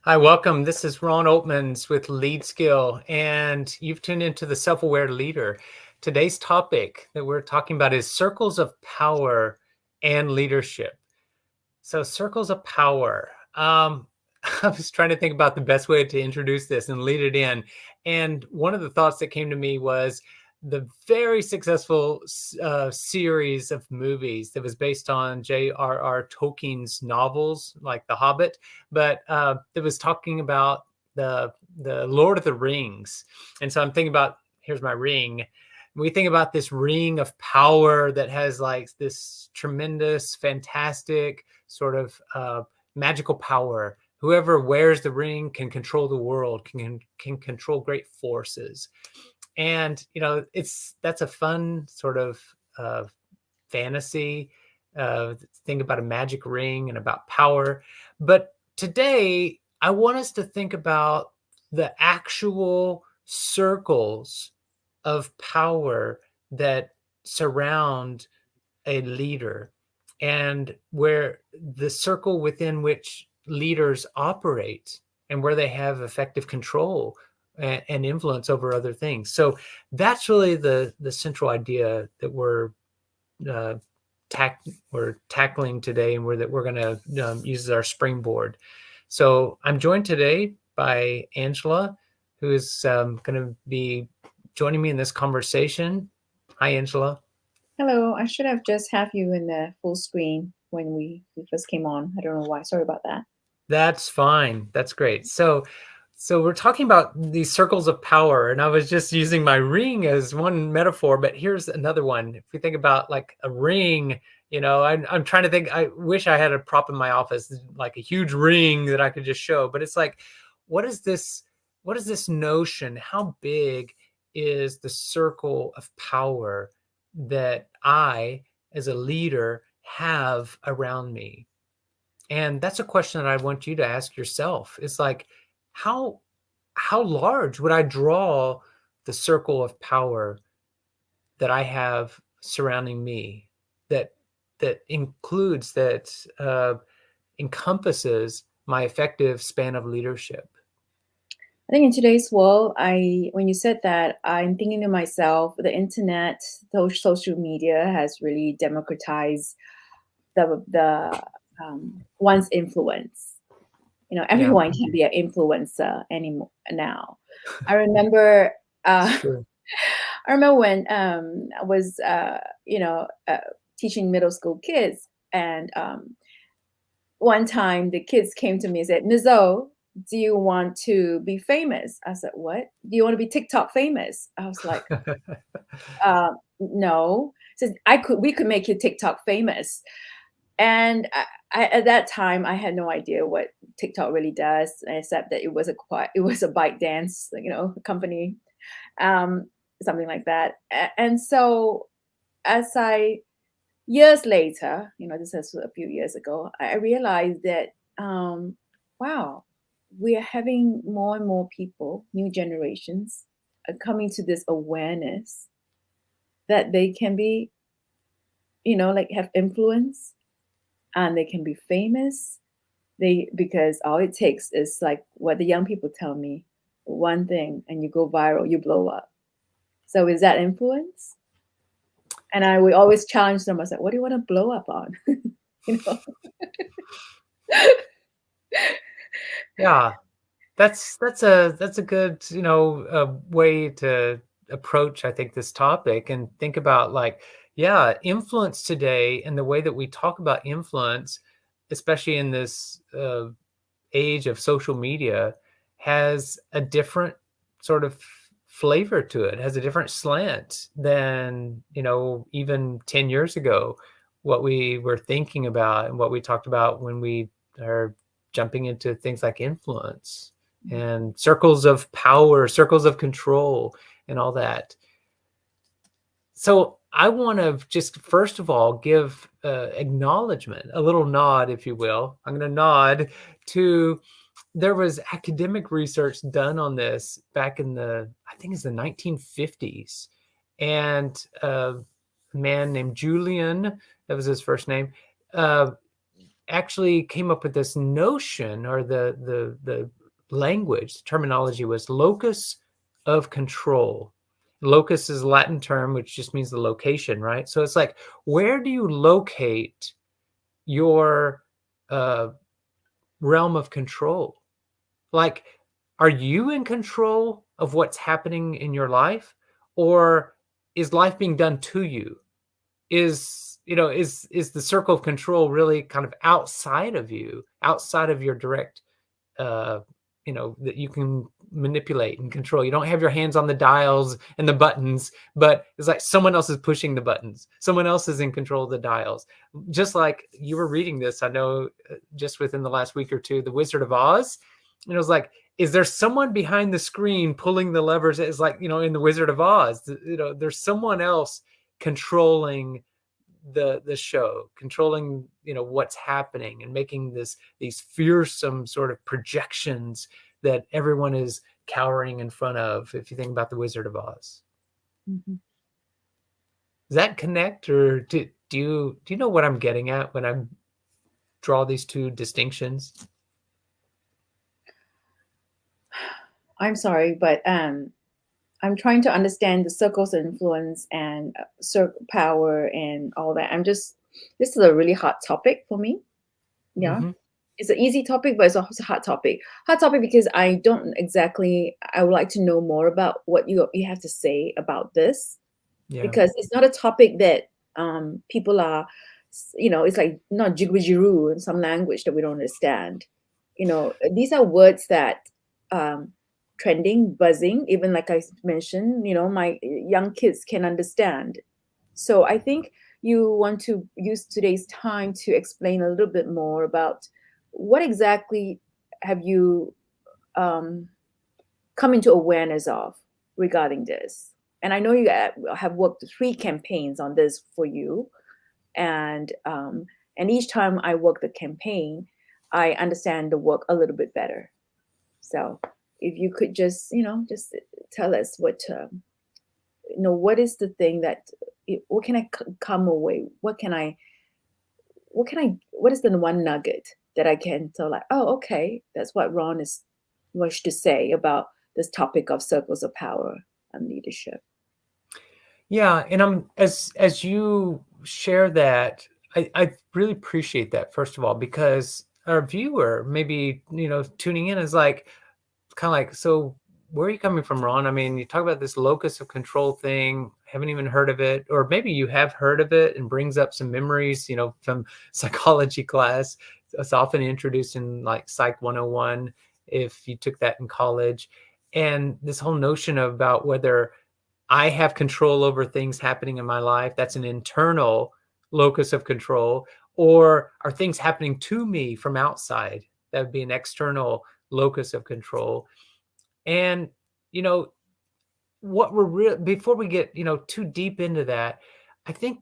Hi, welcome. This is Ron Oatmans with Lead Skill, and you've tuned into the Self-Aware Leader. Today's topic that we're talking about is circles of power and leadership. So circles of power. I was trying to think about the best way to introduce this and lead it in. And one of the thoughts that came to me was the very successful series of movies that was based on J.R.R. Tolkien's novels, like The Hobbit, but that was talking about the Lord of the Rings. And so I'm thinking about, here's my ring. We think about this ring of power that has like this tremendous, fantastic sort of magical power. Whoever wears the ring can control the world, can control great forces. And that's a fun sort of fantasy think about a magic ring and about power. But today I want us to think about the actual circles of power that surround a leader, and where the circle within which leaders operate and where they have effective control and influence over other things. So that's really the central idea that uh, we're tackling today, and we're going to use as our springboard. So I'm joined today by Angela, who is going to be joining me in this conversation. Hi, Angela. Hello, I should have just have you in the full screen when we first came on. I don't know why. Sorry about that. That's fine. That's great. So we're talking about these circles of power, and I was just using my ring as one metaphor, but here's another one. If we think about like a ring, I'm trying to think. I wish I had a prop in my office, like a huge ring that I could just show. But it's like, what is this? What is this notion? How big is the circle of power that I, as a leader, have around me? And that's a question that I want you to ask yourself. It's like, how how large would I draw the circle of power that I have surrounding me, that includes, that encompasses my effective span of leadership? I think in today's world, I when you said that, I'm thinking to myself, the internet, social media has really democratized the one's influence. Yeah, Everyone can be an influencer anymore now. I remember, it's uh, true. I remember when I was, teaching middle school kids, and one time the kids came to me and said, "Ms. O, do you want to be famous?" I said, "What? Do you want to be TikTok famous?" I was like, "No." Says, we could make you TikTok famous." And at that time, I had no idea what TikTok really does, except that it was a bike dance, company, um, something like that. And so, as I years later, this is a few years ago, I realized that, wow, we are having more and more people, new generations, are coming to this awareness that they can be, like have influence, and they can be famous. Because all it takes is like what the young people tell me, one thing, and you go viral, you blow up. So is that influence? And I would always challenge them. I said, "What do you want to blow up on?" you know. Yeah, that's a good way to approach, I think, this topic, and think about, like, yeah, influence today, and the way that we talk about influence, especially in this age of social media, has a different sort of flavor to it, has a different slant than even 10 years ago, what we were thinking about and what we talked about when we are jumping into things like influence and circles of power, circles of control, and all that. So I want to just first of all give acknowledgement, a little nod, if you will. I'm going to nod to, there was academic research done on this back in I think it's the 1950s, and a man named Julian, that was his first name, uh, actually came up with this notion, or the language, the terminology was locus of control. Locus is a Latin term, which just means the location, right? So it's like, where do you locate your uh, realm of control? Like, are you in control of what's happening in your life, or is life being done to you? Is the circle of control really kind of outside of you, outside of your direct, uh, that you can manipulate and control? You don't have your hands on the dials and the buttons, but it's like someone else is pushing the buttons. Someone else is in control of the dials. Just like you were reading this, I know, just within the last week or two, The Wizard of Oz. And it was like, is there someone behind the screen pulling the levers? It's like, in The Wizard of Oz, there's someone else controlling the show, controlling what's happening, and making these fearsome sort of projections that everyone is cowering in front of. If you think about The Wizard of Oz, Mhm. does that connect, or do you know what I'm getting at when I draw these two distinctions? I'm sorry, but I'm trying to understand the circles of influence and power and all that. This is a really hot topic for me. Yeah. Hmm. It's an easy topic, but it's also a hot topic. Hot topic because I don't exactly, I would like to know more about what you have to say about this, Yeah. because it's not a topic that people are, it's like not jiggery in some language that we don't understand. These are words that um, trending, buzzing, even like I mentioned, my young kids can understand. So I think you want to use today's time to explain a little bit more about what exactly have you um, come into awareness of regarding this. And I know you have worked 3 campaigns on this for you, and each time I work the campaign, I understand the work a little bit better. So if you could just tell us what is the thing that, what can I come away? What is the one nugget that I can tell, like, oh, okay, that's what Ron is wish to say about this topic of circles of power and leadership. Yeah, and as you share that, I really appreciate that, first of all, because our viewer maybe tuning in is like, kind of like, so where are you coming from, Ron? I mean, you talk about this locus of control thing, haven't even heard of it, or maybe you have heard of it and brings up some memories, from psychology class. It's often introduced in like Psych 101 if you took that in college. And this whole notion about whether I have control over things happening in my life, that's an internal locus of control, or are things happening to me from outside? That would be an external locus of control. And you know what we're before we get too deep into that, I think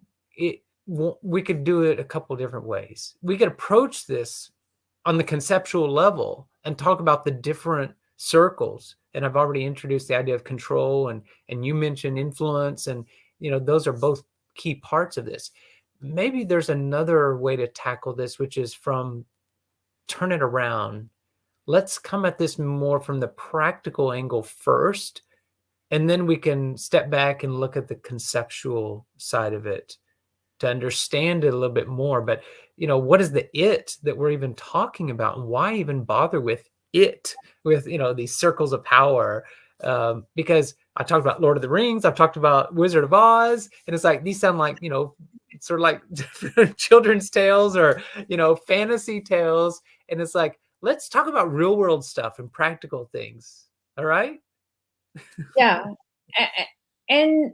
we could do it a couple different ways. We could approach this on the conceptual level and talk about the different circles. And I've already introduced the idea of control, and you mentioned influence, and those are both key parts of this. Maybe there's another way to tackle this, which is from turn it around. Let's come at this more from the practical angle first, and then we can step back and look at the conceptual side of it to understand it a little bit more. But what is the it that we're even talking about, and why even bother with it, with these circles of power? Because I talked about Lord of the Rings, I've talked about Wizard of Oz, and it's like these sound like sort of like children's tales, or fantasy tales. And it's like, let's talk about real world stuff and practical things. All right. Yeah. And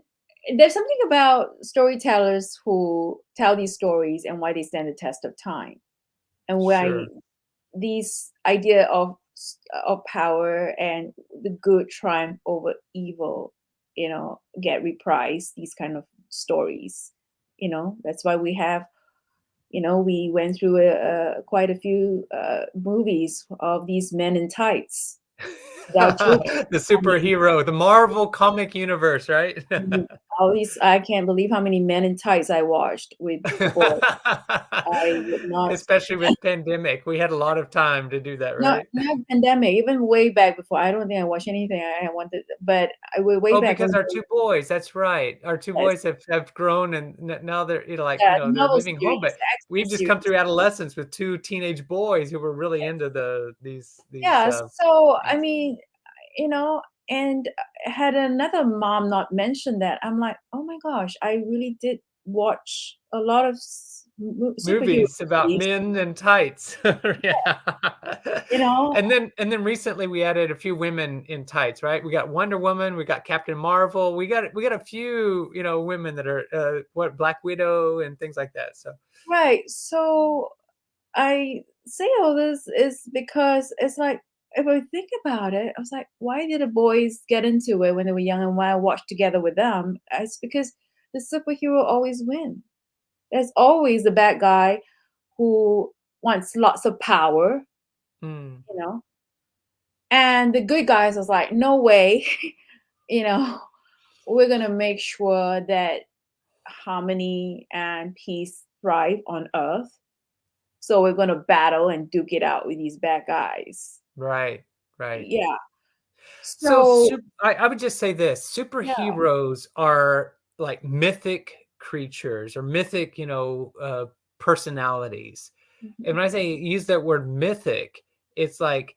there's something about storytellers who tell these stories and why they stand the test of time, and why Sure. these idea of power and the good triumph over evil, get reprised, these kind of stories. That's why we went through quite a few movies of these men in tights without children. The I mean, superhero, the Marvel comic universe, right? At least I can't believe how many Men in Tights I watched with boys. I would not Especially with pandemic, we had a lot of time to do that, right? not pandemic, even way back before. I don't think I watched anything I wanted, but I way Oh, back because when our 2 boys, that's right. Our 2 yes, boys have grown and now they're, yeah, they're novel leaving home, series, but we've action just come series. through adolescence with 2 teenage boys who were really into Yeah, so, I things. mean, you know, and had another mom not mentioned that, I'm like, "Oh my gosh, I really did watch a lot of superhero Movies about movies," men in tights. Yeah. you know? And then recently we added a few women in tights, right? We got Wonder Woman, we got Captain Marvel, we got a few, women that are, Black Widow and things like that, so Right, so I say all this is because it's like, if I think about it, I was like, why did the boys get into it when they were young and why I watched together with them? It's because the superhero always win. There's always the bad guy who wants lots of power, mm, you know, and the good guys was like, no way, you know, we're gonna make sure that harmony and peace thrive on Earth. So we're gonna battle and duke it out with these bad guys. right, right. Yeah. So, So I would just say this, yeah. superheroes are like mythic creatures or mythic, personalities. And Mhm. when I say use that word mythic, it's like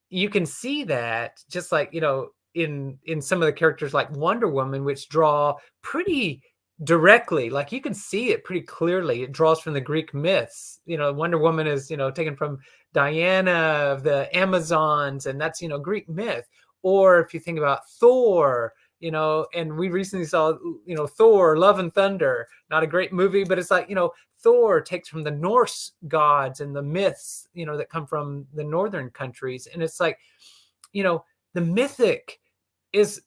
you can see that just like, in some of the characters like Wonder Woman, which draw pretty directly, like you can see it pretty clearly. It draws from the Greek myths. Wonder Woman is, taken from Diana of the Amazons, and that's, Greek myth. Or if you think about Thor, and we recently saw, Thor, Love and Thunder, not a great movie, but it's like, Thor takes from the Norse gods and the myths, that come from the northern countries. And it's like, the mythic is,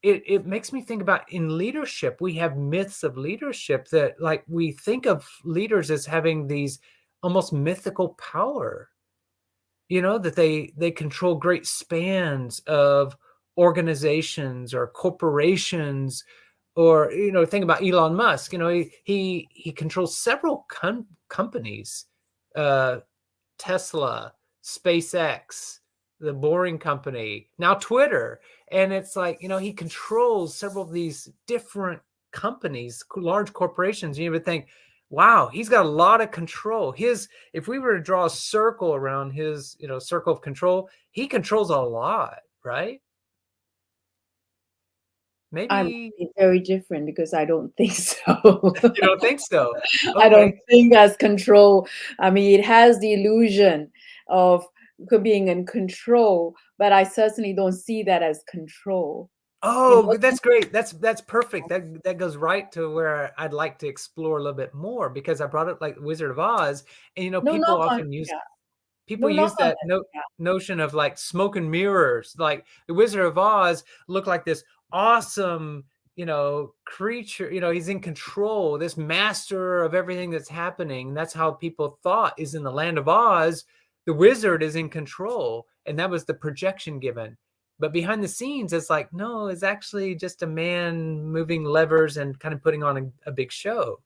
it makes me think about in leadership, we have myths of leadership that like we think of leaders as having these almost mythical power, that they control great spans of organizations or corporations, or think about Elon Musk. He controls several companies, uh Tesla, SpaceX, the Boring Company, now Twitter. And it's like, he controls several of these different companies, large corporations. You would think, wow, he's got a lot of control. If we were to draw a circle around his, circle of control, he controls a lot, right? I'm Maybe very different because I don't think so. you don't think so. I don't Okay. think as control. I mean, it has the illusion of being in control, but I certainly don't see that as control. You Oh, know, that's great. That's perfect. That goes right to where I'd like to explore a little bit more, because I brought up like Wizard of Oz, and no knock on yeah, people no knock use on that it. Yeah. notion of like smoke and mirrors. Like the Wizard of Oz looked like this awesome, creature. He's in control, this master of everything that's happening. And that's how people thought, is in the land of Oz, the wizard is in control, and that was the projection given. But behind the scenes, it's like, no, it's actually just a man moving levers and kind of putting on a big show.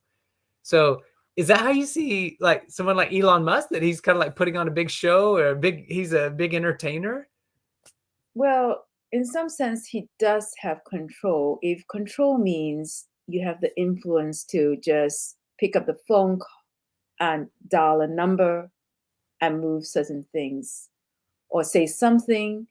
So is that how you see like someone like Elon Musk, that he's kind of like putting on a big show, or he's a big entertainer? Well, in some sense, he does have control. If control means you have the influence to just pick up the phone and dial a number and move certain things, or say something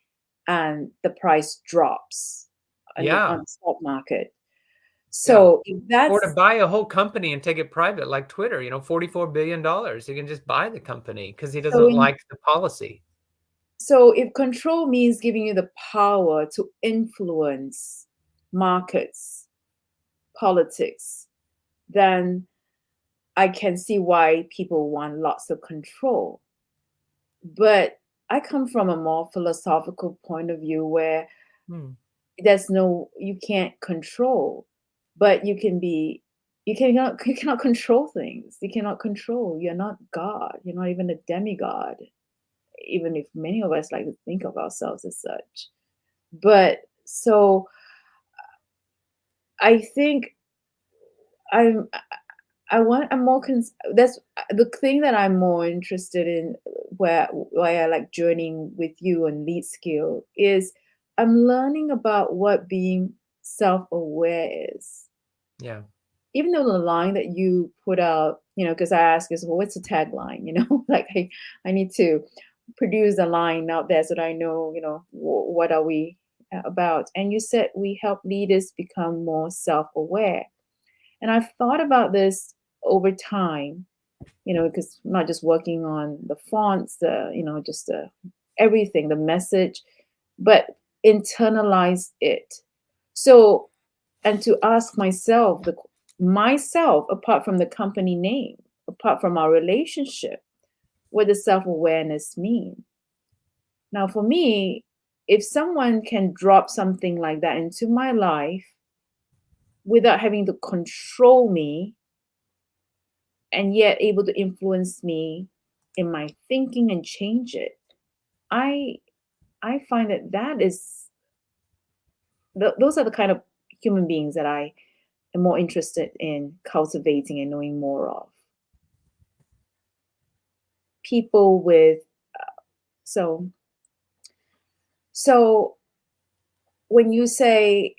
and the price drops on Yeah, the stock market. yeah. So if Or to that's buy a whole company and take it private, like Twitter, $44 billion. He can just buy the company because he so doesn't like the policy. so if control means giving you the power to influence markets, politics, then I can see why people want lots of control. But I come from a more philosophical point of view where Hmm. there's no you can't control, but you cannot control things. You cannot control. You're not God. You're not even a demigod, even if many of us like to think of ourselves as such. But so I think I'm I'm more that's the thing that I'm more interested in, where I like journeying with you on lead skill is I'm learning about what being self-aware is. Yeah. Even though the line that you put out, because I asked is, well, what's the tagline? Like I need to produce a line out there so that I know, what are we about? And you said we help leaders become more self-aware. And I've thought about this over time, because I'm not just working on the fonts, just everything, the message, but internalize it. So, and to ask myself, myself, apart from the company name, apart from our relationship, what does self-awareness mean? Now, for me, if someone can drop something like that into my life without having to control me, and yet able to influence me in my thinking and change it, i I find that those are the kind of human beings that I am more interested in cultivating and knowing more of. People with so so when you say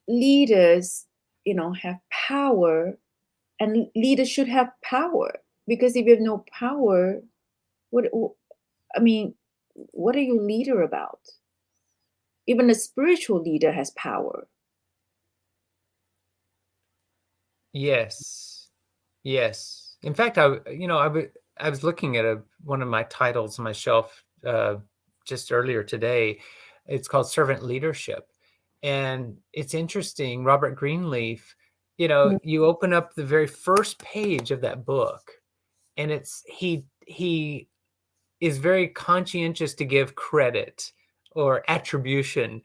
leaders, have power, and leaders should have power, because if you have no power, what I mean, what are you leader about? Even a spiritual leader has power. Yes. Yes. In fact, I was looking at one of my titles on my shelf just earlier today. It's called Servant Leadership. And it's interesting, Robert Greenleaf, Mm, you open up the very first page of that book, and he is very conscientious to give credit or attribution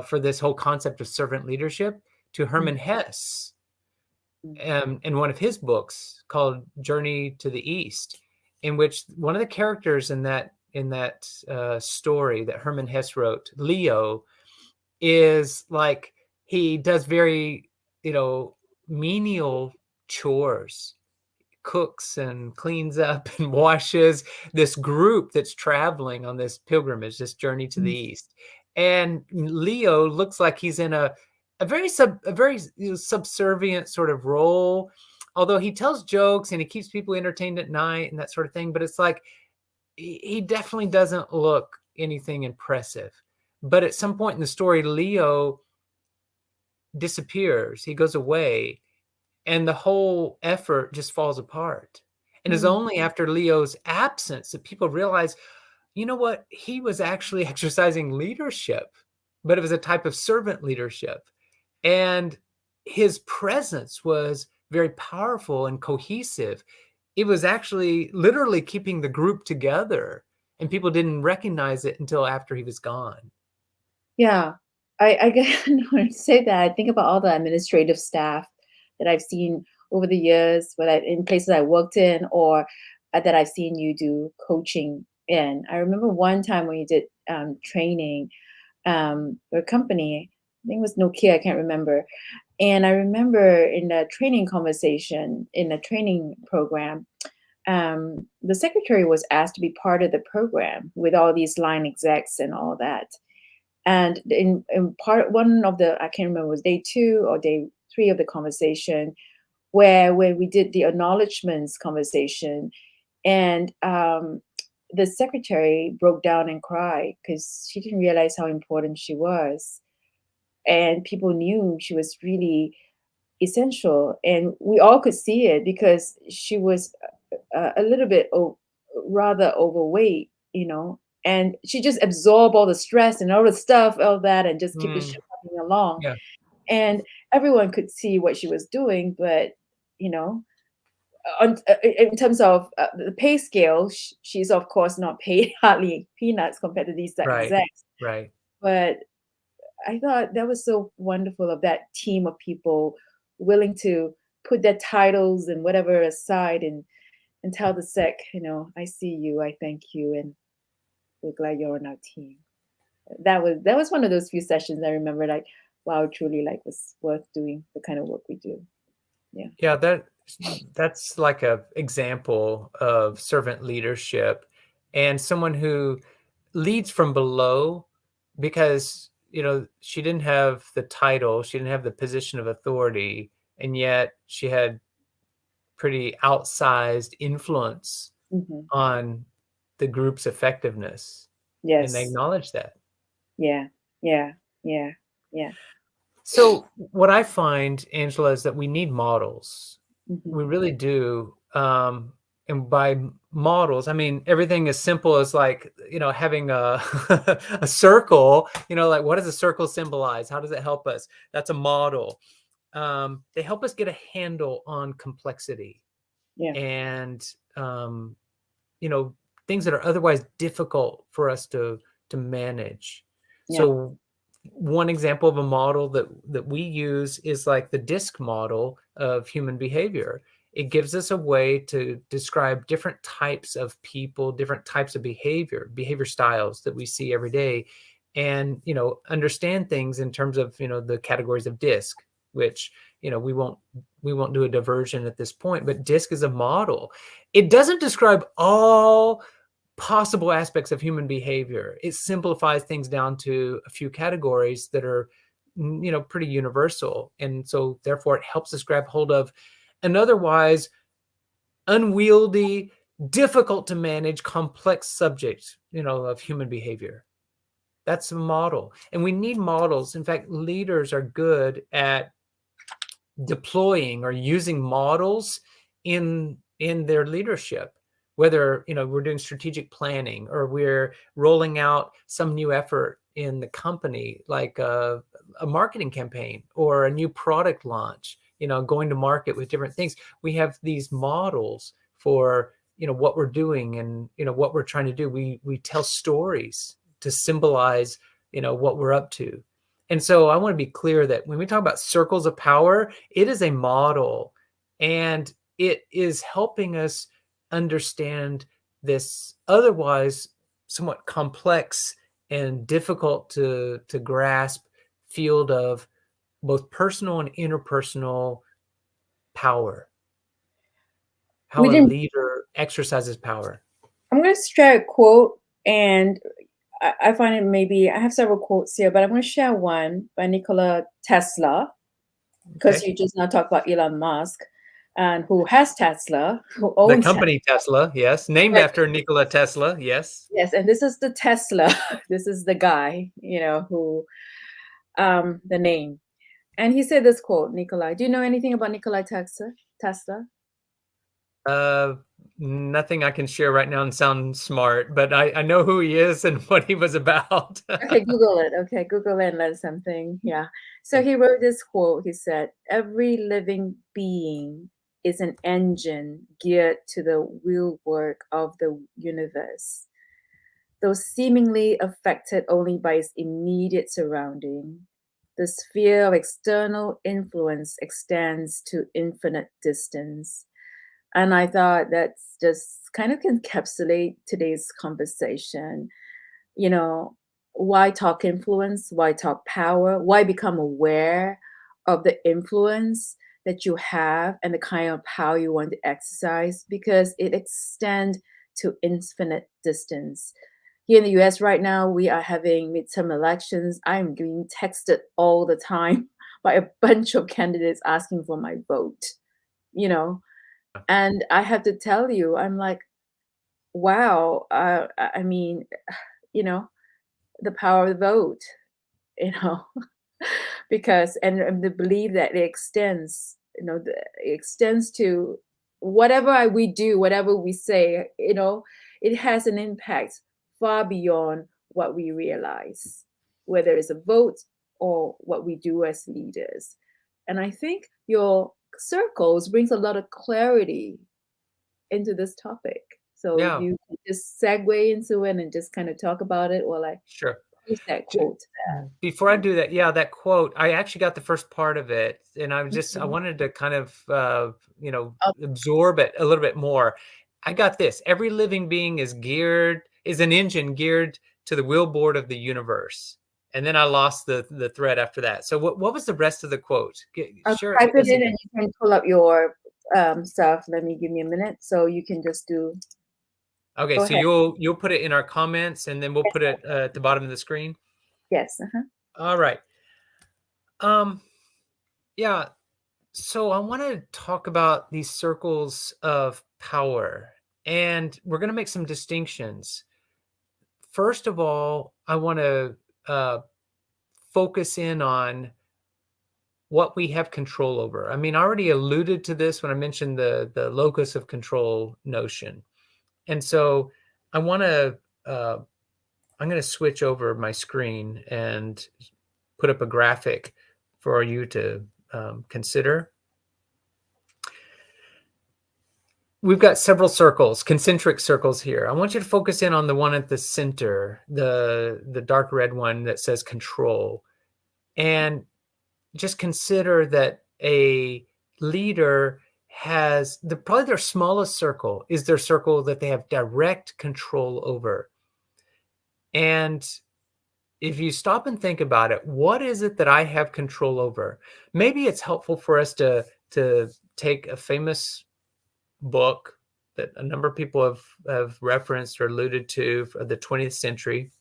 for this whole concept of servant leadership to mm, Hermann Hesse, mm, in one of his books called Journey to the East, in which one of the characters in that story that Hermann Hesse wrote, Leo, is like he does very menial chores, cooks and cleans up and washes this group that's traveling on this pilgrimage, this journey to the mm. east. And Leo looks like he's in a very subservient sort of role, although he tells jokes and he keeps people entertained at night and that sort of thing. But it's like he definitely doesn't look anything impressive. But at some point in the story, Leo disappears. He goes away, and the whole effort just falls apart. And it's Mm. only after Leo's absence that people realize, you know what, he was actually exercising leadership, but it was a type of servant leadership. And his presence was very powerful and cohesive. It was actually literally keeping the group together, and people didn't recognize it until after he was gone. Yeah, I get when you say that, I think about all the administrative staff that I've seen over the years, whether in places I worked in, or that I've seen you do coaching in. I remember one time when you did training for a company. I think it was Nokia, I can't remember. And I remember in the training conversation, in the training program, the secretary was asked to be part of the program with all these line execs and all that. And in part one of the, I can't remember, it was day 2 or day 3 of the conversation, where when we did the acknowledgments conversation, and the secretary broke down and cried because she didn't realize how important she was, and people knew she was really essential, and we all could see it because she was a little bit rather overweight, and she just absorbed all the stress and all the stuff, all that, and just keep the Mm, ship moving along. yeah, And everyone could see what she was doing, but you know, in terms of the pay scale, she's of course not paid hardly peanuts compared to these right, execs. right. But I thought that was so wonderful of that team of people willing to put their titles and whatever aside, and tell the sec, I see you, I thank you, and we're glad you're on our team. That was one of those few sessions I remember, like, wow, truly like was worth doing the kind of work we do. Yeah. Yeah, that's like a example of servant leadership and someone who leads from below because, she didn't have the title, she didn't have the position of authority, and yet she had pretty outsized influence Hmm. on the group's effectiveness, and they Yes. acknowledge that. Yeah. Yeah. Yeah. Yeah. So what I find, Angela, is that we need models. Hmm. We really do. And by models, I mean everything as simple as like, having a a circle, like what does a circle symbolize? How does it help us? That's a model. They help us get a handle on complexity Yeah. and um, you know things that are otherwise difficult for us to manage. Yeah. So one example of a model that we use is like the DISC model of human behavior. It gives us a way to describe different types of people, different types of behavior styles that we see every day, and understand things in terms of the categories of DISC, which we won't do a diversion at this point, but DISC is a model. It doesn't describe all possible aspects of human behavior. It simplifies things down to a few categories that are, pretty universal. And so therefore it helps us grab hold of an otherwise unwieldy, difficult to manage, complex subject, of human behavior. That's a model. And we need models. In fact, leaders are good at deploying or using models in their leadership, whether we're doing strategic planning or we're rolling out some new effort in the company, like a marketing campaign or a new product launch, going to market with different things. We have these models for what we're doing and what we're trying to do. We tell stories to symbolize what we're up to. And so I want to be clear that when we talk about circles of power, it is a model, and it is helping us understand this otherwise somewhat complex and difficult to grasp field of both personal and interpersonal power, We how a didn't. leader exercises power. I'm going to share a quote, and I find it maybe I have several quotes here, but I'm going to share one by Nikola Tesla because Okay. you just now talked about Elon Musk, and who has Tesla, who The owns Tesla. company Tesla, yes, named after Nikola Tesla, yes. Yes, and this is the Tesla. This is the guy, who the name. And he said this quote, Nikolai. Do you know anything about Nikolai Tesla? Tesla? Uh, Nothing I can share right now and sound smart, but I know who he is and what he was about. Okay, Google it. Okay, Google it and learn something. Yeah. So Okay. he wrote this quote. He said, "Every living being is an engine geared to the wheel work of the universe. Though seemingly affected only by its immediate surrounding, the sphere of external influence extends to infinite distance." And I thought that's just kind of encapsulate today's conversation. You know, why talk influence? Why talk power? Why become aware of the influence that you have and the kind of power you want to exercise? Because it extends to infinite distance. Here in the US right now, we are having midterm elections. I'm being texted all the time by a bunch of candidates asking for my vote, you know. And I have to tell you, I'm like, wow, I mean, you know, the power of the vote, you know, because and the belief that it extends, it extends to whatever we do, whatever we say, it has an impact far beyond what we realize, whether it's a vote or what we do as leaders. And I think your circles brings a lot of clarity into this topic. So if Yeah, you could just segue into it and just kind of talk about it while I sure. use that Ju- quote there. Before I do that, yeah, that quote, I actually got the first part of it, and I Mhm. wanted to kind of, Oh, absorb it a little bit more. I got this. Every living being is an engine geared to the wheelboard of the universe. And then I lost the thread after that. So what was the rest of the quote? I'll Share it type with it us in again. and you can pull up your stuff. Give me a minute so you can just do. Okay, Go so ahead. you'll put it in our comments, and then we'll put it at the bottom of the screen. Yes. Uh-huh. All right. Um, yeah. So I want to talk about these circles of power, and we're going to make some distinctions. First of all, I want to uh, focus in on what we have control over. I mean, I already alluded to this when I mentioned the locus of control notion, and so I want to. I'm going to switch over my screen and put up a graphic for you to consider. We've got several circles, concentric circles here. I want you to focus in on the one at the center, the dark red one that says control. And just consider that a leader has probably their smallest circle is their circle that they have direct control over. And if you stop and think about it, what is it that I have control over? Maybe it's helpful for us to take a famous book that a number of people have referenced or alluded to for the 20th century,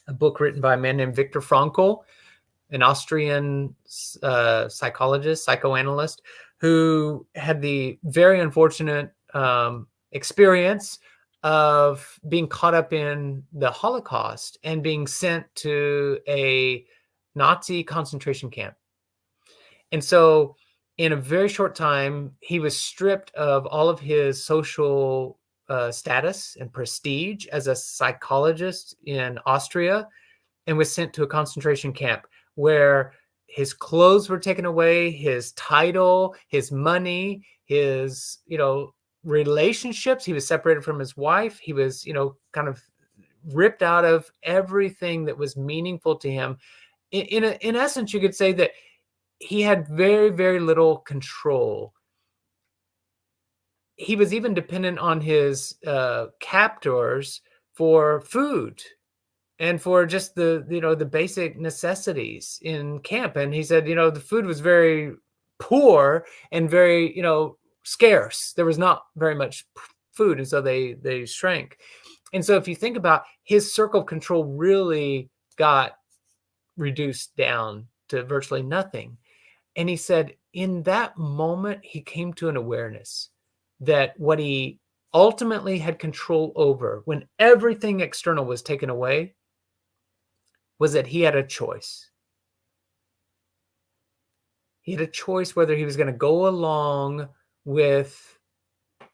a book written by a man named Viktor Frankl, an Austrian psychologist, psychoanalyst, who had the very unfortunate experience of being caught up in the Holocaust and being sent to a Nazi concentration camp. And so, in a very short time, he was stripped of all of his social status and prestige as a psychologist in Austria and was sent to a concentration camp where his clothes were taken away, his title, his money, his, relationships. He was separated from his wife. He was, kind of ripped out of everything that was meaningful to him. In essence, you could say that he had very, very little control. He was even dependent on his captors for food and for just the basic necessities in camp. And he said, the food was very poor and very, scarce. There was not very much food, and so they shrank. And so if you think about, his circle of control really got reduced down to virtually nothing. And he said in that moment, he came to an awareness that what he ultimately had control over when everything external was taken away was that he had a choice. He had a choice whether he was going to go along with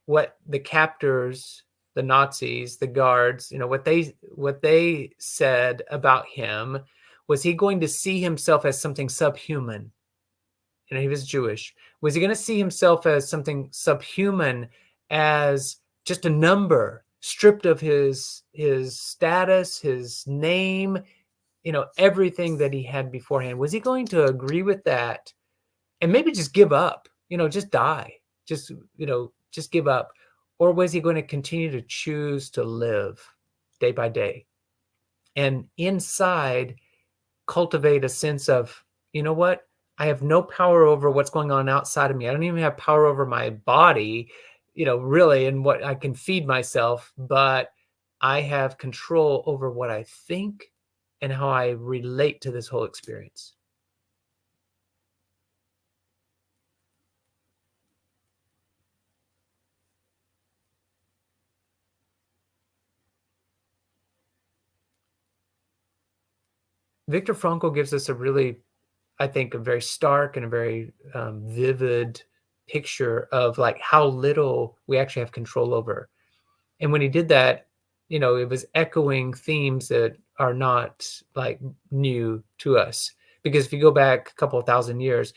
what the captors, the Nazis, the guards, what they said about him. Was he going to see himself as something subhuman? He was Jewish. Was he going to see himself as something subhuman, as just a number, stripped of his status, his name, everything that he had beforehand? Was he going to agree with that and maybe just give up, just die, just give up? Or was he going to continue to choose to live day by day and inside cultivate a sense of, what? I have no power over what's going on outside of me. I don't even have power over my body, really, and what I can feed myself, but I have control over what I think and how I relate to this whole experience. Viktor Frankl gives us I think, a very stark and a very vivid picture of like how little we actually have control over. And when he did that, it was echoing themes that are not like new to us. Because if you go back a couple of thousand years,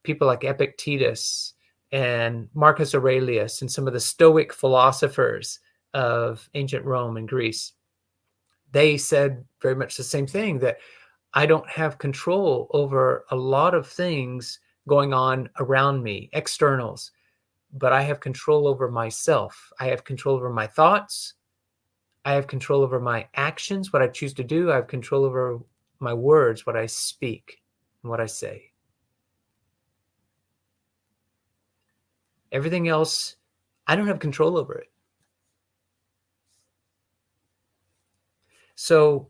people like Epictetus and Marcus Aurelius and some of the Stoic philosophers of ancient Rome and Greece, they said very much the same thing, that I don't have control over a lot of things going on around me, externals, but I have control over myself. I have control over my thoughts. I have control over my actions, what I choose to do. I have control over my words, what I speak, and what I say. Everything else, I don't have control over it. So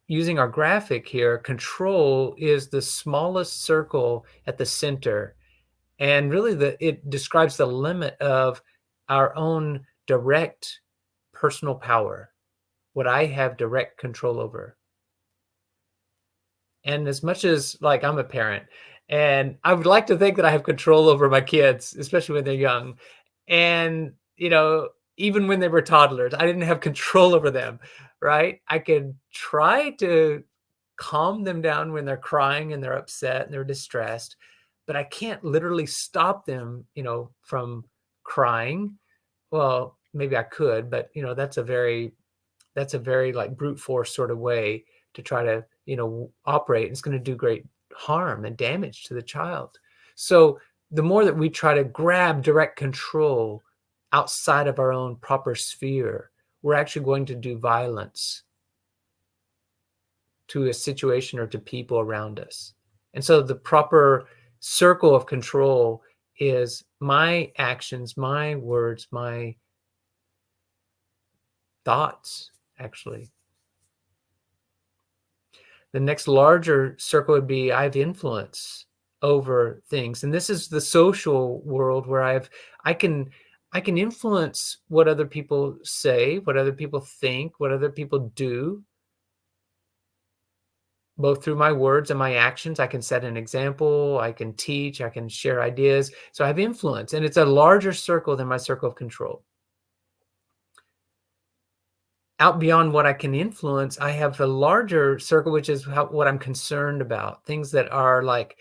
using our graphic here, control is the smallest circle at the center. And really it describes the limit of our own direct personal power, what I have direct control over. And as much as like I'm a parent and I would like to think that I have control over my kids, especially when they're young. And, even when they were toddlers, I didn't have control over them, right? I could try to calm them down when they're crying and they're upset and they're distressed, but I can't literally stop them, from crying. Well, maybe I could, but that's a very like brute force sort of way to try to operate. It's going to do great harm and damage to the child. So the more that we try to grab direct control outside of our own proper sphere, we're actually going to do violence to a situation or to people around us. And so the proper circle of control is my actions, my words, my thoughts, actually. The next larger circle would be I have influence over things. And this is the social world where I can I can influence what other people say, what other people think, what other people do, both through my words and my actions. I can set an example, I can teach, I can share ideas. So I have influence, and it's a larger circle than my circle of control. Out beyond what I can influence, I have a larger circle, which is what I'm concerned about. Things that are like,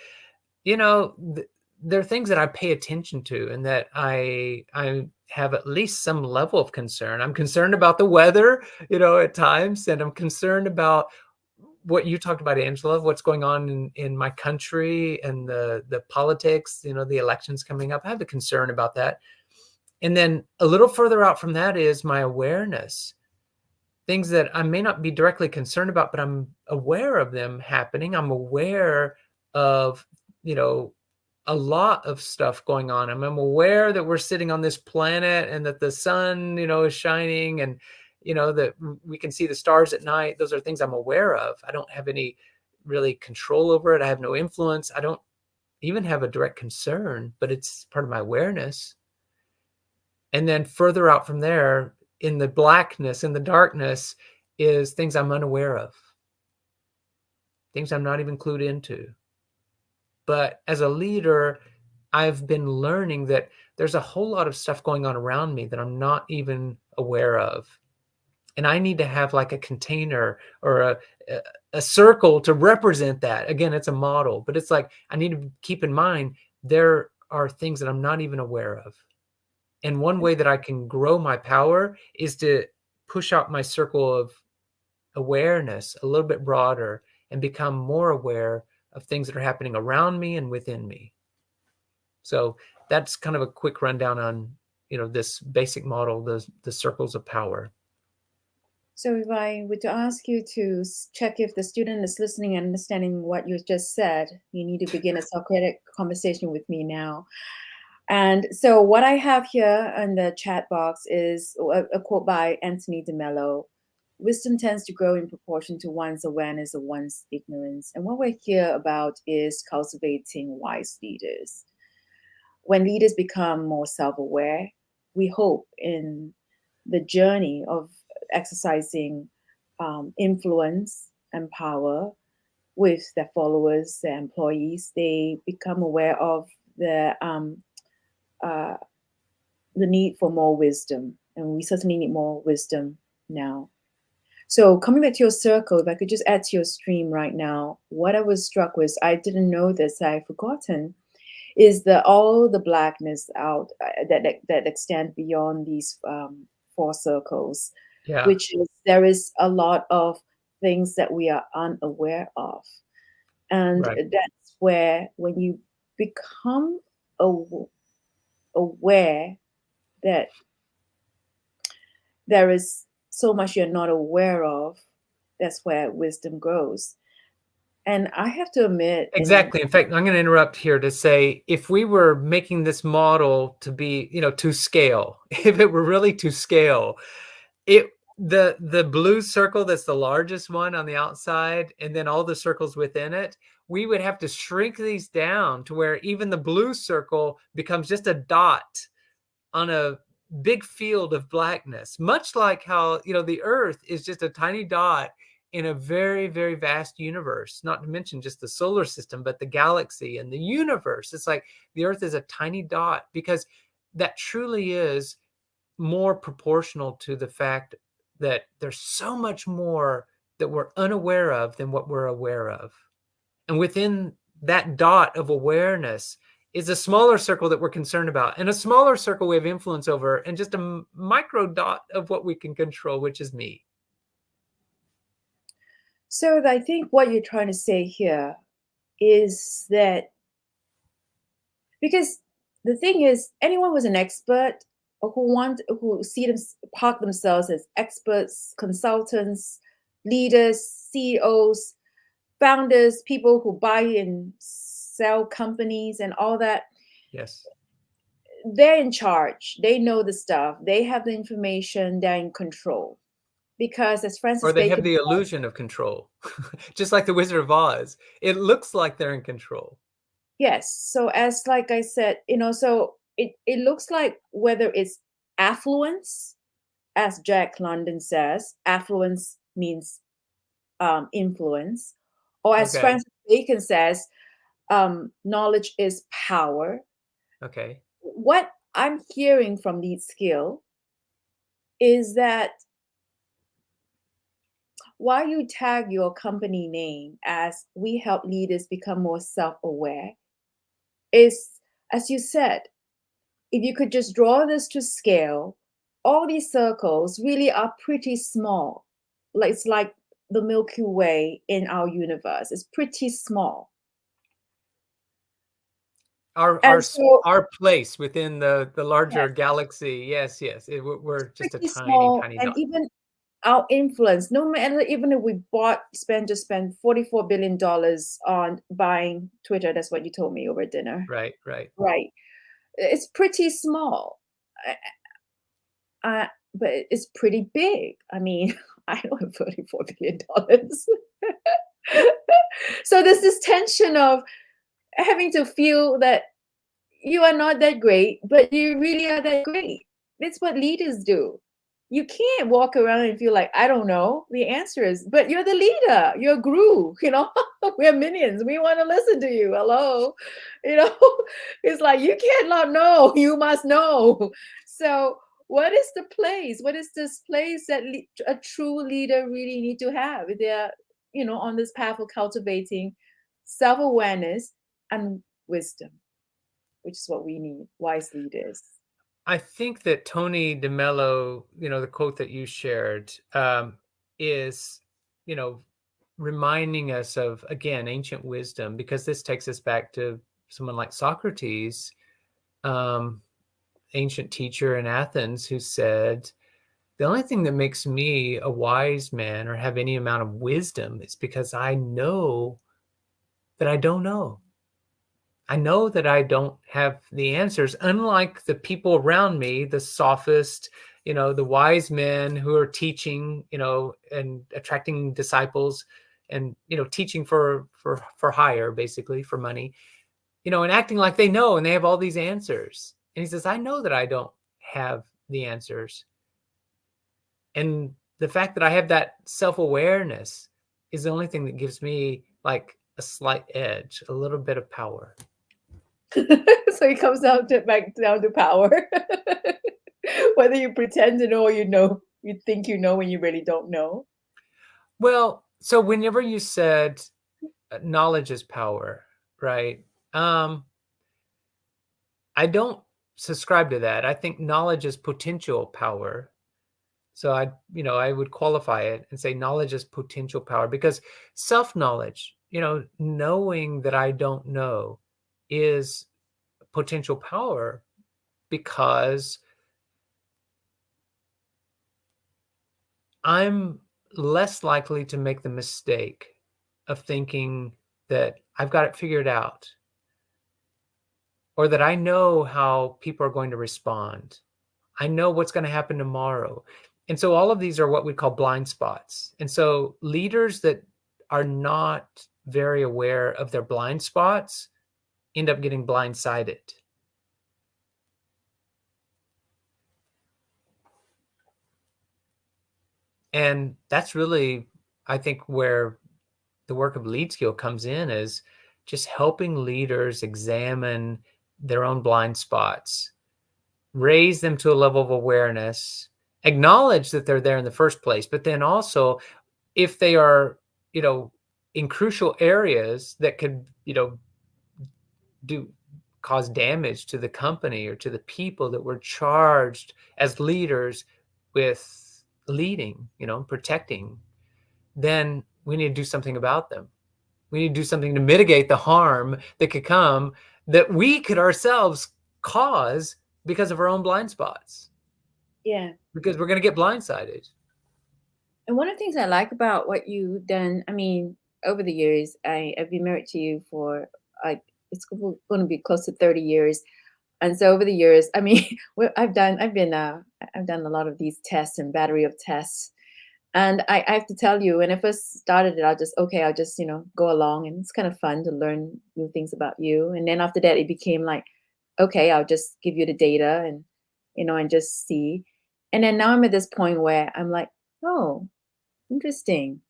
you know, th- there are things that I pay attention to, and that I have at least some level of concern. I'm concerned about the weather, at times, and I'm concerned about what you talked about, Angela, what's going on in my country and the politics, the elections coming up. I have a concern about that. And then a little further out from that is my awareness. Things that I may not be directly concerned about, but I'm aware of them happening. I'm aware of, you know, a lot of stuff going on. I'm aware that we're sitting on this planet and that the sun, is shining, and, that we can see the stars at night. Those are things I'm aware of. I don't have any really control over it. I have no influence. I don't even have a direct concern, but it's part of my awareness. And then further out from there, in the blackness, in the darkness, is things I'm unaware of, things I'm not even clued into. But as a leader, I've been learning that there's a whole lot of stuff going on around me that I'm not even aware of. And I need to have like a container or a circle to represent that. Again, it's a model, but it's like I need to keep in mind there are things that I'm not even aware of. And one way that I can grow my power is to push out my circle of awareness a little bit broader and become more aware of things that are happening around me and within me. So that's kind of a quick rundown on, this basic model, the circles of power. So if I were to ask you to check if the student is listening and understanding what you just said, you need to begin a Socratic conversation with me now. And so what I have here in the chat box is a quote by Anthony de Mello. Wisdom tends to grow in proportion to one's awareness of one's ignorance. And what we're here about is cultivating wise leaders. When leaders become more self-aware, we hope in the journey of exercising influence and power with their followers, their employees, they become aware of uh, the need for more wisdom, and we certainly need more wisdom now. So coming back to your circle, if I could just add to your stream right now, what I was struck with, I didn't know this, I've forgotten, is the all the blackness out that extend beyond these four circles, Yeah, which is there is a lot of things that we are unaware of, and right. that's where when you become aware that there is so much you're not aware of, that's where wisdom grows. And I have to admit, Exactly. In fact, I'm going to interrupt here to say, if we were making this model to be, to scale, if it were really to scale, it the blue circle that's the largest one on the outside, and then all the circles within it, we would have to shrink these down to where even the blue circle becomes just a dot on a big field of blackness, much like how, the Earth is just a tiny dot in a very, very vast universe, not to mention just the solar system, but the galaxy and the universe. It's like the Earth is a tiny dot because that truly is more proportional to the fact that there's so much more that we're unaware of than what we're aware of. And within that dot of awareness is a smaller circle that we're concerned about, and a smaller circle we have influence over, and just a micro dot of what we can control, which is me. so I think what you're trying to say here is that because the thing is, anyone who's an expert or who see them park themselves as experts, consultants, leaders, CEOs, founders, people who buy and sell companies and all that, Yes. they're in charge. They know the stuff. They have the information. They're in control. Because as Or Francis they have Bacon the said, illusion of control, just like the Wizard of Oz. It looks like they're in control. yes. So as like I said, so it looks like whether it's affluence, as Jack London says, affluence means influence, or as Okay. Francis Bacon says, knowledge is power. Okay. What I'm hearing from these skill is that while you tag your company name as we help leaders become more self-aware, is as you said, if you could just draw this to scale, all these circles really are pretty small. Like it's like the Milky Way in our universe. It's pretty small. Our And our so our place within the larger yes, galaxy. Yes, yes. We're just a pretty tiny, small. tiny And dot. even our influence, no matter even if we spend $44 billion on buying Twitter, that's what you told me over dinner. Right, right. Right. It's pretty small. But it's pretty big. I mean, I don't have $44 billion. So there's this tension of having to feel that you are not that great, but you really are that great. That's what leaders do. You can't walk around and feel like, I don't know the answers, but you're the leader, you're Gru, we're minions. We want to listen to you. Hello. You know, it's like you cannot know, you must know. So, what is the place? What is this place that a true leader really need to have? They're, on this path of cultivating self awareness and wisdom, which is what we need, wise leaders. I think that Tony DeMello, the quote that you shared, is, you know, reminding us of, again, ancient wisdom, because this takes us back to someone like Socrates, um, ancient teacher in Athens, who said, the only thing that makes me a wise man or have any amount of wisdom is because I know that I don't know. I know that I don't have the answers, unlike the people around me, the sophist, the wise men who are teaching, and attracting disciples, and, teaching for hire, basically for money, and acting like they know and they have all these answers. And he says, I know that I don't have the answers. And the fact that I have that self-awareness is the only thing that gives me like a slight edge, a little bit of power. So it comes back down to power. Whether you pretend to know or you think you know when you really don't know. Well, so whenever you said knowledge is power, right? I don't subscribe to that. I think knowledge is potential power. So I would qualify it and say knowledge is potential power, because self-knowledge, knowing that I don't know, is potential power, because I'm less likely to make the mistake. of thinking that I've got it figured out, or that I know how people are going to respond. I know what's going to happen tomorrow. And so all of these are what we call blind spots. And so leaders that are not very aware of their blind spots end up getting blindsided. And that's really, I think, where the work of lead skill comes in, is just helping leaders examine their own blind spots, raise them to a level of awareness, acknowledge that they're there in the first place, but then also, if they are, you know, in crucial areas that could, do cause damage to the company or to the people that were charged as leaders with leading, protecting, then we need to do something about them. We need to do something to mitigate the harm that could come, that we could ourselves cause because of our own blind spots, Yeah. because we're going to get blindsided. And one of the things I like about what you've done, I mean, over the years, I've been married to you for like it's going to be close to 30 years. And so over the years, I mean, I've done a lot of these tests and battery of tests. And I have to tell you, when I first started it, I'll just, go along, and it's kind of fun to learn new things about you. And then after that, it became like, okay, I'll just give you the data and, and just see. And then now I'm at this point where I'm like, oh, interesting.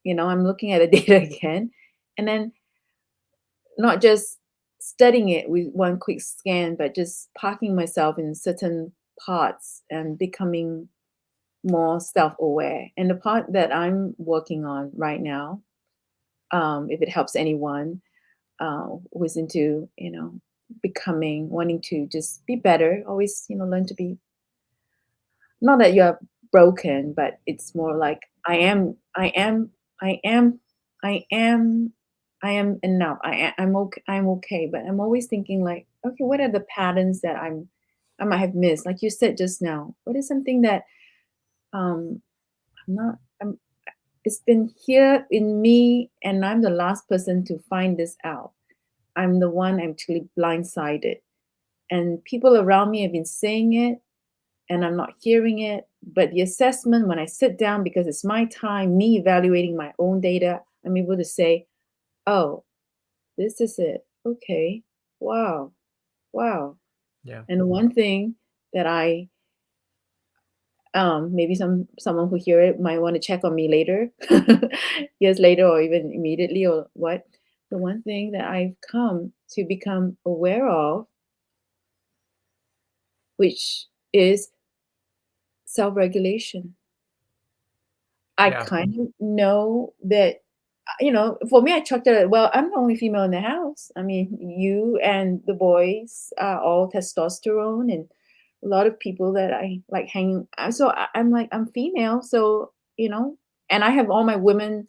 I'm looking at the data again, and then not just studying it with one quick scan, but just parking myself in certain parts and becoming more self-aware. And the part that I'm working on right now, if it helps anyone who's into, becoming, wanting to just be better, always, learn to be, not that you're broken, but it's more like I am, I am, I am enough. I'm okay. I'm okay. But I'm always thinking like, okay, what are the patterns that I might have missed? Like you said just now, what is something that um, I'm not. I'm. It's been here in me, and I'm the last person to find this out. I'm the one actually blindsided, and people around me have been saying it, and I'm not hearing it. But the assessment, when I sit down, because it's my time, me evaluating my own data, I'm able to say, oh, this is it. Okay. Wow. Wow. Yeah. And one thing that maybe someone who hear it might want to check on me later, years later, or even immediately, or what. The one thing that I've come to become aware of, which is self-regulation. I Yeah. kind of know that, for me, I chucked it. Well, I'm the only female in the house. I mean, you and the boys are all testosterone, and a lot of people that I like hanging. So I'm like, I'm female, so and I have all my women,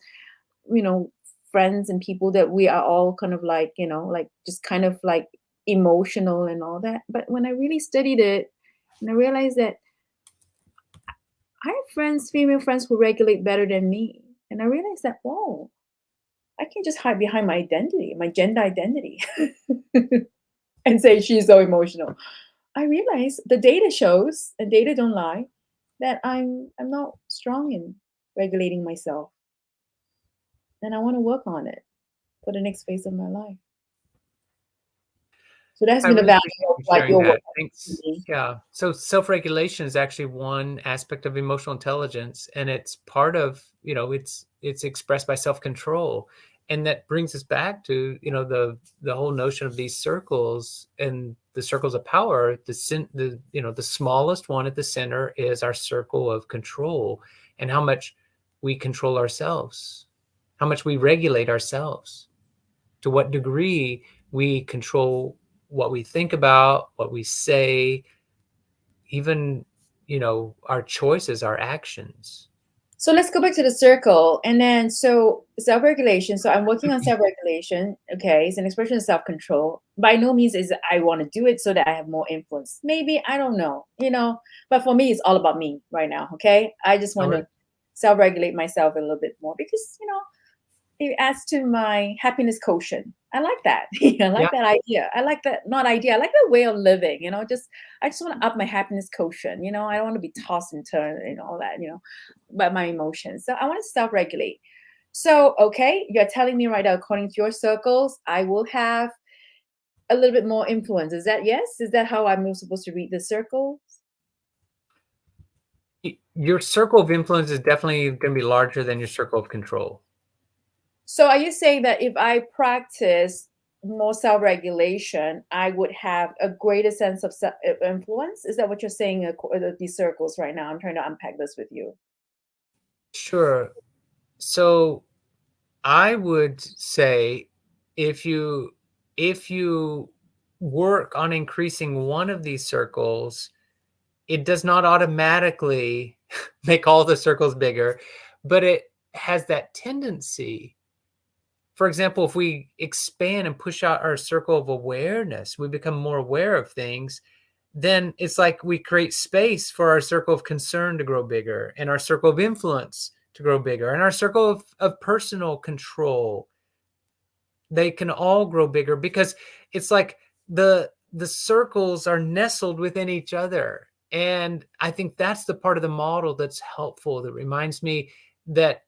you know, friends and people that we are all kind of like, like just kind of like emotional and all that. But when I really studied it, and I realized that I have friends, female friends, who regulate better than me. And I realized that, whoa, I can just hide behind my identity, my gender identity, and say she's so emotional. I realize the data shows, and data don't lie, that I'm not strong in regulating myself. And I want to work on it for the next phase of my life. So that's I been the really value appreciate of you like sharing your work that. to Thanks. me. Yeah. So self-regulation is actually one aspect of emotional intelligence, and it's part of, it's expressed by self-control. And that brings us back to, the whole notion of these circles and the circles of power. The smallest one at the center is our circle of control, and how much we control ourselves, how much we regulate ourselves, to what degree we control what we think about, what we say, even, our choices, our actions. So let's go back to the circle. And then, so self-regulation. So I'm working on self-regulation. Okay. It's an expression of self-control. By no means is I want to do it so that I have more influence. Maybe, I don't know, but for me, it's all about me right now. Okay. I just All want right. to self-regulate myself a little bit more because, it adds to my happiness quotient. I like that. I Yeah. like that idea. I like that, not idea. I like that way of living. Just I just want to up my happiness quotient. I don't want to be tossed and turned and all that. By my emotions. So I want to self-regulate. So okay, you're telling me right now, according to your circles, I will have a little bit more influence. Is that yes? Is that how I'm supposed to read the circle? Your circle of influence is definitely going to be larger than your circle of control. So are you saying that if I practice more self-regulation, I would have a greater sense of influence? Is that what you're saying? These circles right now. I'm trying to unpack this with you. Sure. So I would say if you if you work on increasing one of these circles, it does not automatically make all the circles bigger, but it has that tendency. For example, if we expand and push out our circle of awareness, we become more aware of things, then it's like we create space for our circle of concern to grow bigger and our circle of influence to grow bigger and our circle of personal control. They can all grow bigger because it's like the circles are nestled within each other. And I think that's the part of the model that's helpful, that reminds me that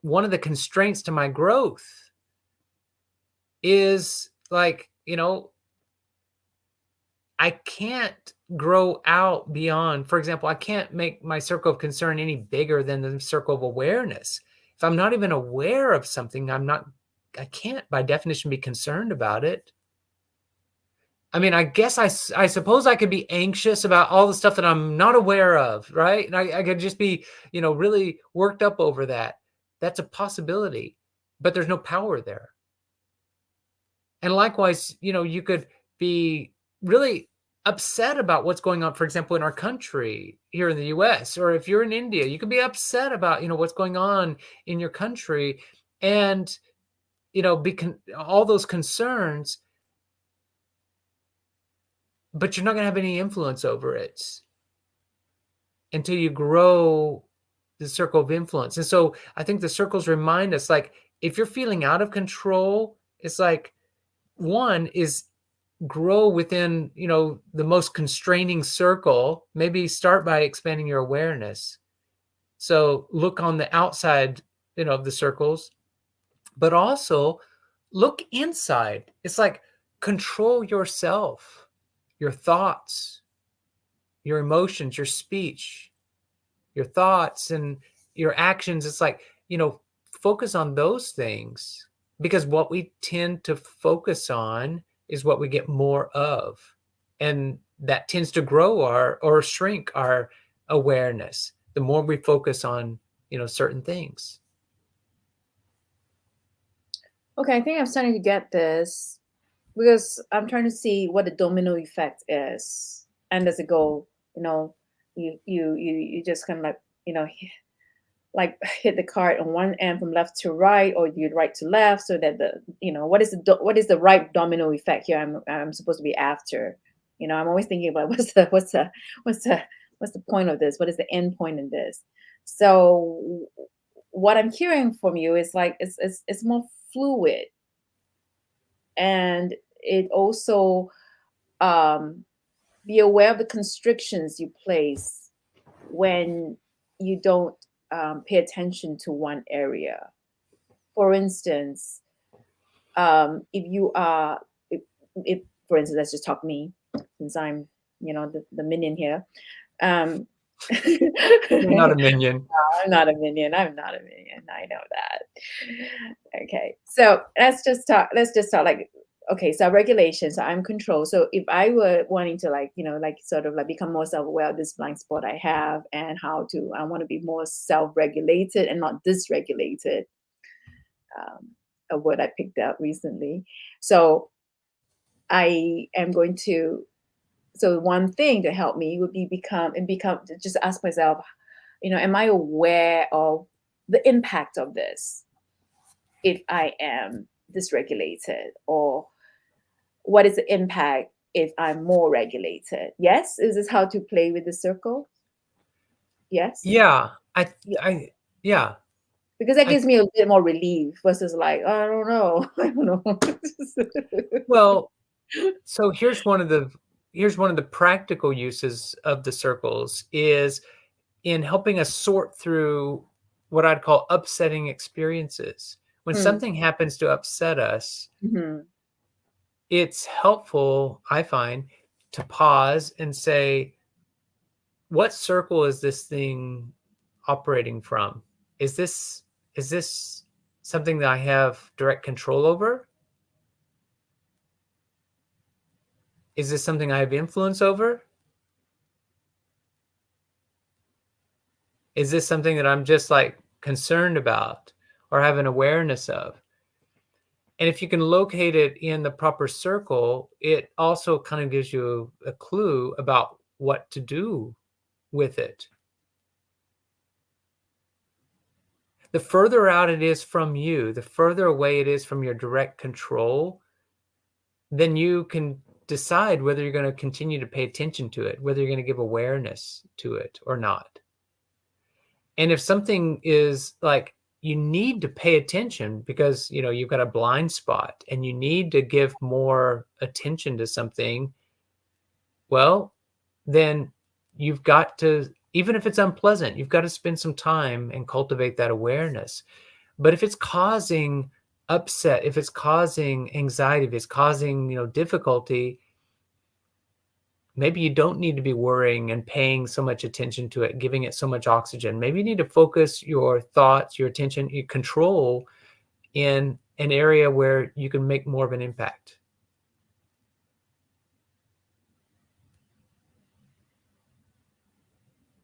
one of the constraints to my growth is like, I can't grow out beyond, for example, I can't make my circle of concern any bigger than the circle of awareness. If I'm not even aware of something, I can't by definition be concerned about it. I mean, I guess I suppose I could be anxious about all the stuff that I'm not aware of, right? And I could just be, really worked up over that. That's a possibility, but there's no power there. And likewise, you could be really upset about what's going on, for example, in our country here in the US, or if you're in India, you could be upset about, what's going on in your country and, all those concerns, but you're not going to have any influence over it until you grow the circle of influence. And so I think the circles remind us, like, if you're feeling out of control, it's like one is grow within, the most constraining circle. Maybe start by expanding your awareness. So look on the outside, of the circles, but also look inside. It's like control yourself, your thoughts, your emotions, your speech, your thoughts and your actions. It's like, focus on those things, because what we tend to focus on is what we get more of. And that tends to grow or shrink our awareness the more we focus on, certain things. Okay, I think I'm starting to get this because I'm trying to see what the domino effect is. And as it go, you know, you just kind of like hit the card on one end from left to right, or you right to left, so that what is the right domino effect here? I'm supposed to be after. I'm always thinking about what's the what's the point of this? What is the end point in this? So what I'm hearing from you is like it's more fluid, and it also um, be aware of the constrictions you place when you don't pay attention to one area. For instance, if you are, if for instance, let's just talk me, since I'm, the minion here. Um, You're not a minion. I'm not a minion. I'm not a minion. I know that. Okay. So let's just talk. Let's just talk like, okay, so regulation. So I'm control. So if I were wanting to like sort of like become more self-aware of this blind spot I have, and I want to be more self-regulated and not dysregulated, a word I picked up recently. So I am going to, so one thing to help me would be become just ask myself, am I aware of the impact of this if I am dysregulated? Or what is the impact if I'm more regulated? Yes? Is this how to play with the circle? Yes? Yeah. Yeah. I, yeah. Because that I gives me a bit more relief versus like, I don't know, I don't know. well, so here's one of the practical uses of the circles is in helping us sort through what I'd call upsetting experiences. When Mm, something happens to upset us, mhm, it's helpful, I find, to pause and say, what circle is this thing operating from? Is this is this something that I have direct control over? Is this something I have influence over? Is this something that I'm just like concerned about or have an awareness of? And if you can locate it in the proper circle, it also kind of gives you a clue about what to do with it. The further out it is from you, the further away it is from your direct control, then you can decide whether you're going to continue to pay attention to it, whether you're going to give awareness to it or not. And if something is like you need to pay attention because you've got a blind spot and you need to give more attention to something, well, then you've got to, even if it's unpleasant, you've got to spend some time and cultivate that awareness. But if it's causing upset, if it's causing anxiety, if it's causing, difficulty, maybe you don't need to be worrying and paying so much attention to it, giving it so much oxygen. Maybe you need to focus your thoughts, your attention, your control in an area where you can make more of an impact.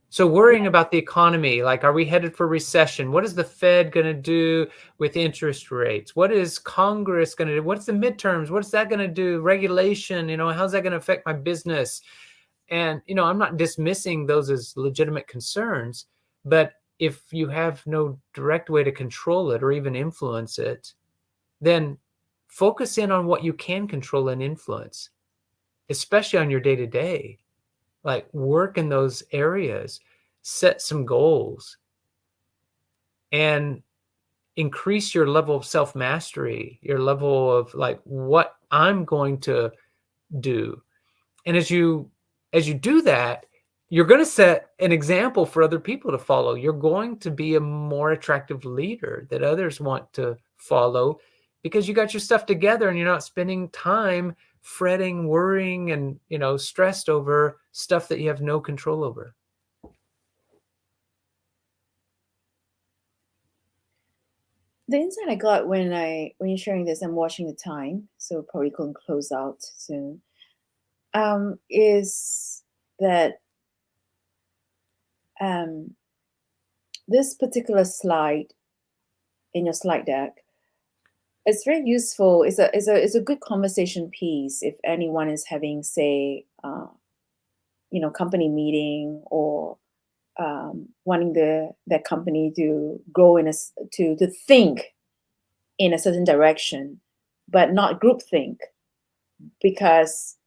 So worrying about the economy, like, are we headed for recession? What is the Fed going to do with interest rates? What is Congress going to do? What's the midterms? What's that going to do? Regulation, how's that going to affect my business? And, I'm not dismissing those as legitimate concerns, but if you have no direct way to control it or even influence it, then focus in on what you can control and influence, especially on your day to day. Like, work in those areas, set some goals, and increase your level of self mastery, your level of like what I'm going to do. And as you do that, you're going to set an example for other people to follow. You're going to be a more attractive leader that others want to follow because you got your stuff together and you're not spending time fretting, worrying, and stressed over stuff that you have no control over. The insight I got when you're sharing this, I'm watching the time, so probably couldn't close out soon. Is that um, this particular slide in your slide deck, it's very useful. It's a good conversation piece if anyone is having, say, company meeting or wanting their company to grow to think in a certain direction, but not groupthink, because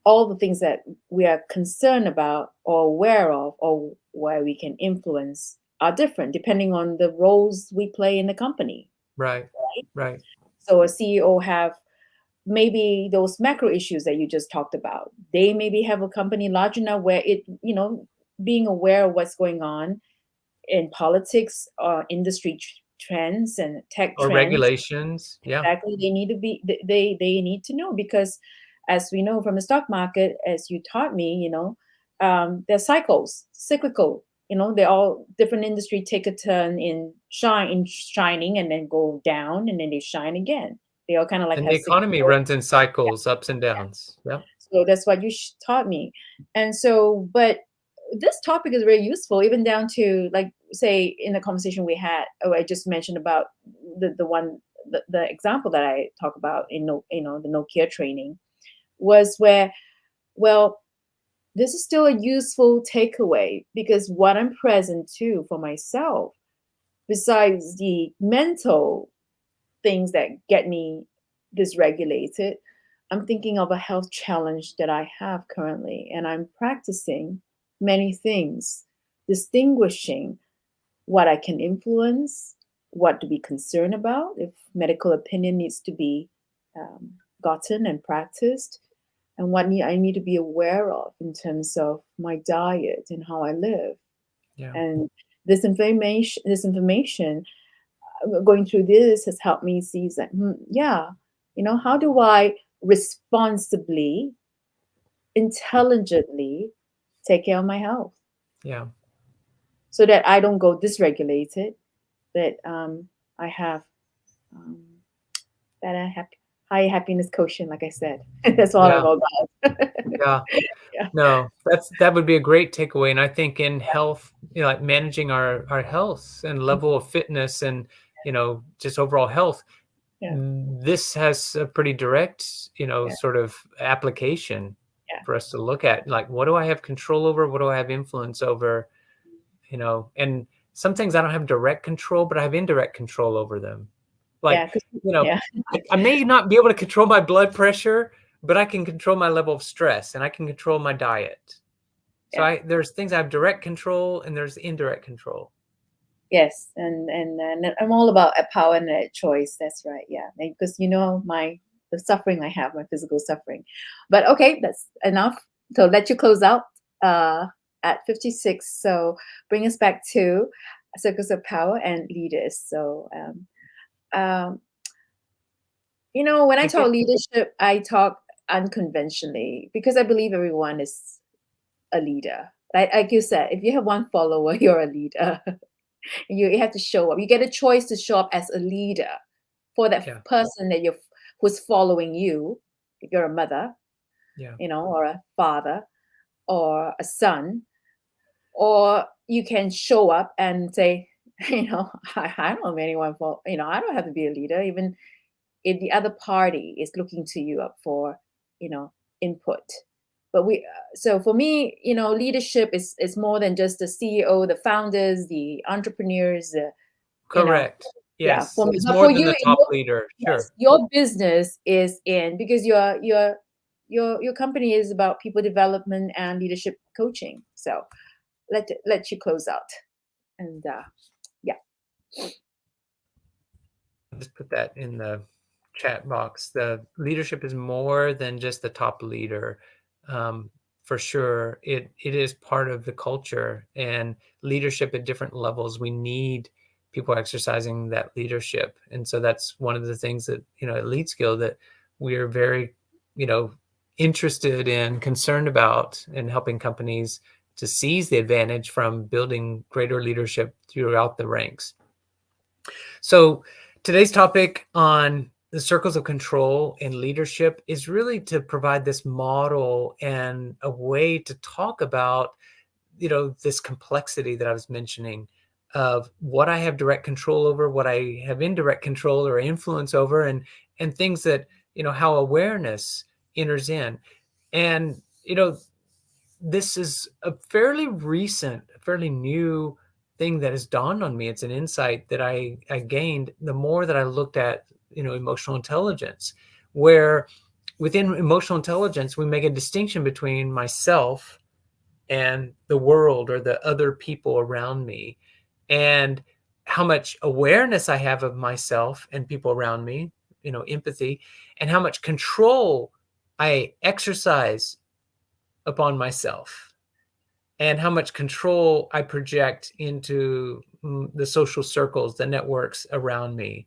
all the things that we are concerned about or aware of or where we can influence are different depending on the roles we play in the company. Right. Right? Right. So a CEO have maybe those macro issues that you just talked about. They maybe have a company large enough where being aware of what's going on in politics or industry trends and tech Or trends. regulations. Yeah. Exactly, they need to be they need to know, because as we know from the stock market, as you taught me, there's cycles, cyclical. They all different industry take a turn in shining and then go down and then they shine again. They all kind of like And the have economy cyclical. runs in cycles, ups and downs. Yep. So that's what you taught me. And so, but this topic is very useful, even down to, like, say, in the conversation we had, oh, I just mentioned about the example that I talk about in the Nokia training was where, well, this is still a useful takeaway, because what I'm present to for myself, besides the mental things that get me dysregulated, I'm thinking of a health challenge that I have currently, and I'm practicing many things, distinguishing what I can influence, what to be concerned about, if medical opinion needs to be um, gotten and practiced, and I need to be aware of in terms of my diet and how I live. Yeah. And this information, going through this has helped me see that, yeah, how do I responsibly, intelligently take care of my health Yeah. so that I don't go dysregulated, that I have um, that I have high happiness quotient, like I said. That's all I'm Yeah. about. Yeah. Yeah, No, that would be a great takeaway. And I think in health, like managing our health and level of fitness and, just overall health, yeah, this has a pretty direct, yeah, sort of application yeah, for us to look at. Like, what do I have control over? What do I have influence over? And some things I don't have direct control, but I have indirect control over them. yeah, Like, 'cause you know, yeah, I may not be able to control my blood pressure, but I can control my level of stress and I can control my diet. So yeah. there's things I have direct control and there's indirect control. Yes, and I'm all about a power and a choice. That's right. Yeah, because my the suffering I have, my physical suffering. But okay, that's enough. So let you close out uh, at 56. So bring us back to circles of power and leaders. So um, when I I talk think, leadership, I talk unconventionally because I believe everyone is a leader. Like you said, if you have one follower, you're a leader. You have to show up. You get a choice to show up as a leader for that yeah, person who's following you. If you're a mother, yeah, or a father or a son, or you can show up and say, I don't have anyone for, I don't have to be a leader, even if the other party is looking to you up for, you know, input. But so for me, leadership is more than just the CEO, the founders, the entrepreneurs, you know, correct. yeah, for Yes, me. it's But more for than you, the top leader. yes, Sure. your business is in because your company is about people development and leadership coaching. So let you close out and yeah, Just put that in the chat box. The leadership is more than just the top leader. Um, for sure, it is part of the culture and leadership at different levels. We need people exercising that leadership, and so that's one of the things that at Lead Skill that we are very you know interested in, concerned about, and helping companies to seize the advantage from building greater leadership throughout the ranks. So today's topic on the circles of control and leadership is really to provide this model and a way to talk about, this complexity that I was mentioning of what I have direct control over, what I have indirect control or influence over, and things that, how awareness enters in. And, this is a fairly recent, fairly new thing that has dawned on me. It's an insight that I gained the more that I looked at, emotional intelligence, where within emotional intelligence, we make a distinction between myself and the world or the other people around me, and how much awareness I have of myself and people around me, empathy, and how much control I exercise upon myself and how much control I project into the social circles, the networks around me.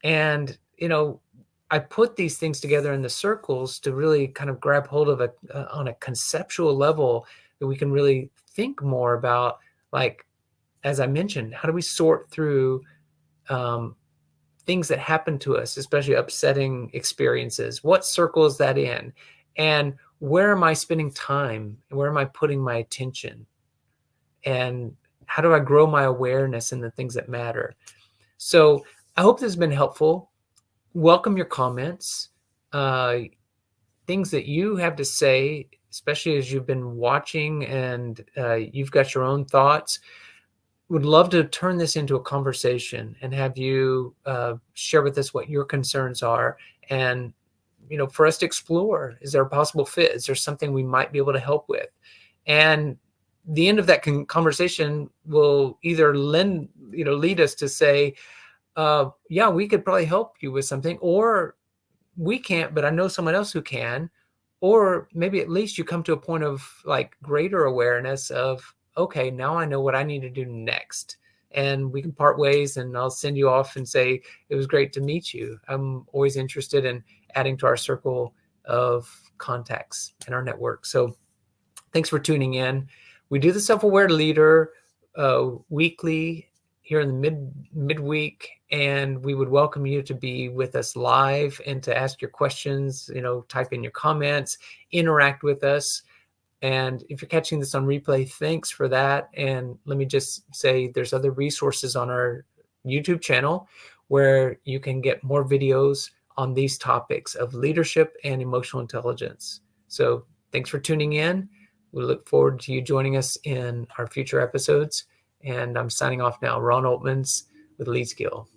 And, I put these things together in the circles to really kind of grab hold of it on a conceptual level that we can really think more about, like, as I mentioned, how do we sort through um, things that happen to us, especially upsetting experiences? What circle is that in? And where am I spending time? Where am I putting my attention? And how do I grow my awareness in the things that matter? So I hope this has been helpful. Welcome your comments, uh, things that you have to say, especially as you've been watching and you've got your own thoughts. Would love to turn this into a conversation and have you share with us what your concerns are, and for us to explore, is there a possible fit, is there something we might be able to help with, and the end of that conversation will either lead us to say, yeah, we could probably help you with something, or we can't, but I know someone else who can. Or maybe at least you come to a point of like greater awareness of, okay, now I know what I need to do next. And we can part ways, and I'll send you off and say, it was great to meet you. I'm always interested in adding to our circle of contacts and our network. So thanks for tuning in. We do the Self-Aware Leader weekly here in the midweek, and we would welcome you to be with us live and to ask your questions, type in your comments, interact with us. And if you're catching this on replay, thanks for that. And let me just say there's other resources on our YouTube channel where you can get more videos on these topics of leadership and emotional intelligence. So thanks for tuning in. We look forward to you joining us in our future episodes. And I'm signing off now. Ron Altmans with Lead Skill.